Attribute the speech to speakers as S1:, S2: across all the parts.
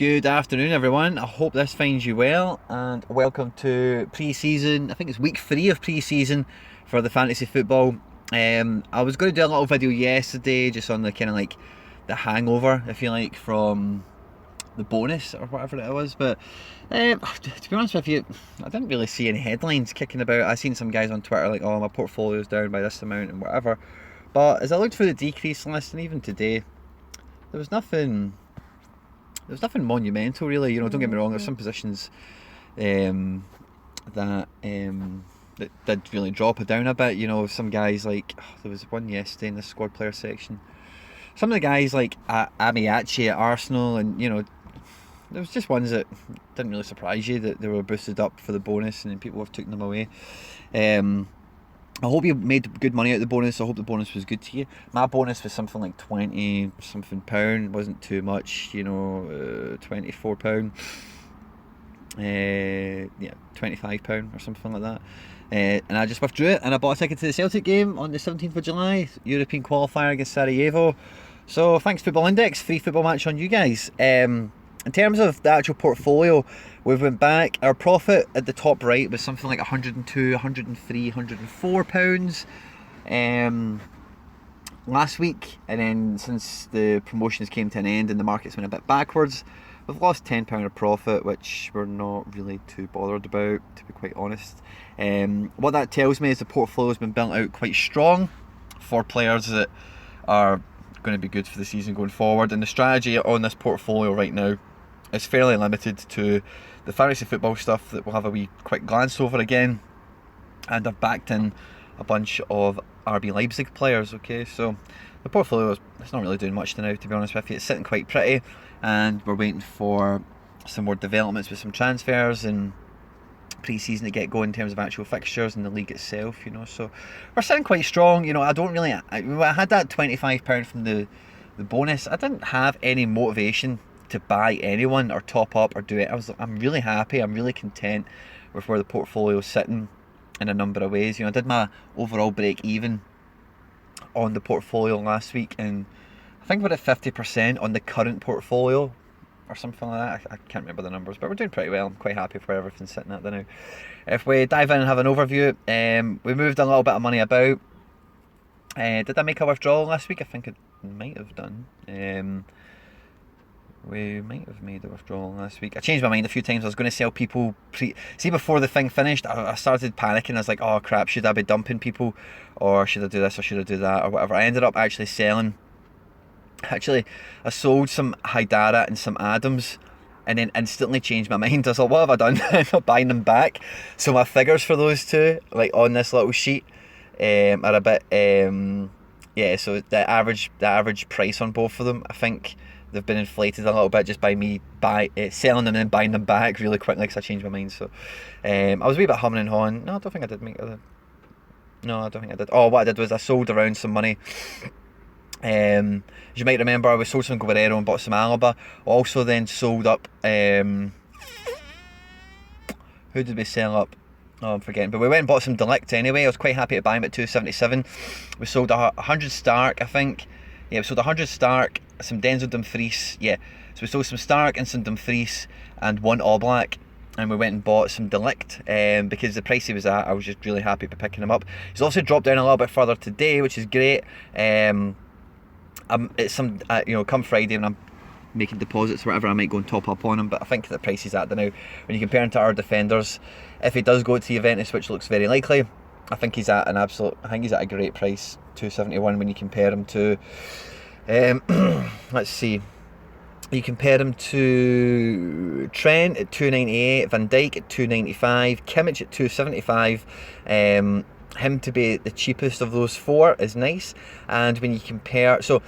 S1: Good afternoon, everyone. I hope this finds you well, and welcome to pre-season. I think it's week 3 of pre-season for the fantasy football. I was going to do a little video yesterday, just on the kind of like the hangover, if you like, from the bonus or whatever it was. But to be honest with you, I didn't really see any headlines kicking about. I seen some guys on Twitter like, "Oh, my portfolio's down by this amount" and whatever. But as I looked through the decrease list, and even today, there was nothing. There's nothing monumental, really. Don't get me wrong. There's some positions that did really drop it down a bit. Some guys like there was one yesterday in the squad player section. Some of the guys like Amiachi at Arsenal, and there was just ones that didn't really surprise you that they were boosted up for the bonus, and then people have taken them away. I hope you made good money out of the bonus. I hope the bonus was good to you. My bonus was something like 20 something pound. Wasn't too much, £24. £25 or something like that. And I just withdrew it, and I bought a ticket to the Celtic game on the 17th of July, European qualifier against Sarajevo. So thanks Football Index, free football match on you guys. In terms of the actual portfolio, we went back. Our profit at the top right was something like 102, 103, 104 pounds last week, and then since the promotions came to an end and the markets went a bit backwards, we've lost £10 of profit, which we're not really too bothered about, to be quite honest. What that tells me is the portfolio has been built out quite strong for players that are going to be good for the season going forward, and the strategy on this portfolio right now is fairly limited to the fantasy football stuff that we'll have a wee quick glance over again, and I've backed in a bunch of RB Leipzig players. Okay, so the portfolio it's not really doing much now, to be honest with you. It's sitting quite pretty, and we're waiting for some more developments with some transfers and pre-season to get going in terms of actual fixtures in the league itself, so we're sitting quite strong. I don't really I had that £25 from the bonus. I didn't have any motivation to buy anyone or top up or do it. I'm really happy, I'm really content with where the portfolio is sitting in a number of ways. I did my overall break even on the portfolio last week, and I think we're at 50% on the current portfolio or something like that. I can't remember the numbers, but we're doing pretty well. I'm quite happy with where everything's sitting at now. If we dive in and have an overview, we moved a little bit of money about. Did I make a withdrawal last week? I think I might have done. We might have made a withdrawal last week. I changed my mind a few times. I was going to sell people before the thing finished. I started panicking. I was like, oh crap, should I be dumping people, or should I do this, or should I do that, or whatever. I ended up actually selling. I sold some Haidara and some Adams, and then instantly changed my mind. I was like, what have I done? I'm not buying them back. So my figures for those two, like on this little sheet, are a bit so the average price on both of them, I think they've been inflated a little bit just by me selling them and then buying them back really quickly because I changed my mind. So I was a wee bit humming and hawing. No, I don't think I did make it. No, I don't think I did. Oh, what I did was I sold around some money. As you might remember, we sold some Guerrero and bought some Alaba. Also then sold up, who did we sell up? Oh, I'm forgetting. But we went and bought some Delict anyway. I was quite happy to buy him at 277. We sold 100 Stark, I think. Yeah, we sold 100 Stark, some Denzel Dumfries. Yeah, so we sold some Stark and some Dumfries and one Oblak. And we went and bought some Delict because the price he was at, I was just really happy to be picking him up. He's also dropped down a little bit further today, which is great. It's come Friday when I'm making deposits or whatever, I might go and top up on him, but I think the price he's at now, when you compare him to our defenders, if he does go to Juventus, which looks very likely, I think he's at a great price, 271, when you compare him to let's see, you compare him to Trent at 298, Van Dijk at 295, Kimmich at 275. Him to be the cheapest of those four is nice. And when you compare, so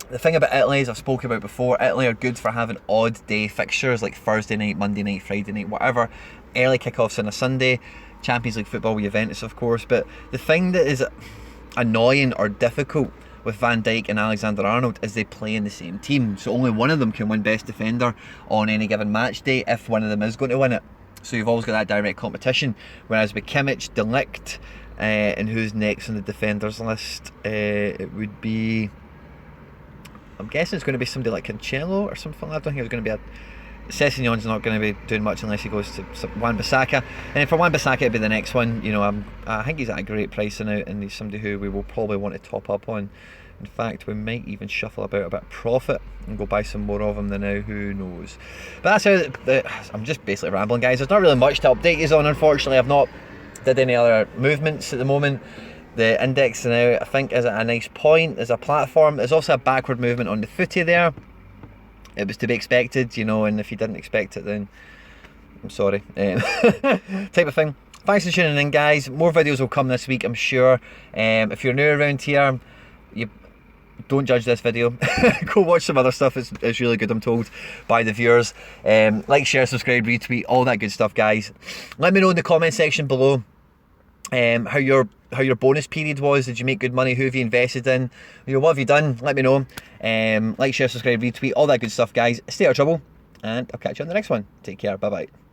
S1: the thing about Italy, as I've spoken about before, Italy are good for having odd day fixtures like Thursday night, Monday night, Friday night, whatever. Early kickoffs on a Sunday, Champions League football with Juventus, of course. But the thing that is annoying or difficult with Van Dijk and Alexander-Arnold is they play in the same team. So only one of them can win Best Defender on any given match day if one of them is going to win it. So you've always got that direct competition. Whereas with Kimmich, Delict, and who's next on the defenders list? It would be I'm guessing it's going to be somebody like Cancelo or something. I don't think it's going to be a... Sessegnon's not going to be doing much unless he goes to Wan-Bissaka. And then for Wan-Bissaka, it'd be the next one. You know, I think he's at a great price now, and he's somebody who we will probably want to top up on. In fact, we might even shuffle about a bit of profit and go buy some more of him than now. Who knows? But that's how... I'm just basically rambling, guys. There's not really much to update you on, unfortunately. I've not did any other movements at the moment. The index now, I think, is at a nice point as a platform. There's also a backward movement on the footy there. It was to be expected, you know, and if you didn't expect it, then I'm sorry. Type of thing. Thanks for tuning in, guys. More videos will come this week, I'm sure. If you're new around here, you don't judge this video. Go watch some other stuff. It's really good, I'm told, by the viewers. Like, share, subscribe, retweet, all that good stuff, guys. Let me know in the comment section below how your bonus period was. Did you make good money? Who have you invested in? You know, what have you done? Let me know. Like, share, subscribe, retweet, all that good stuff, guys. Stay out of trouble, and I'll catch you on the next one. Take care. Bye bye.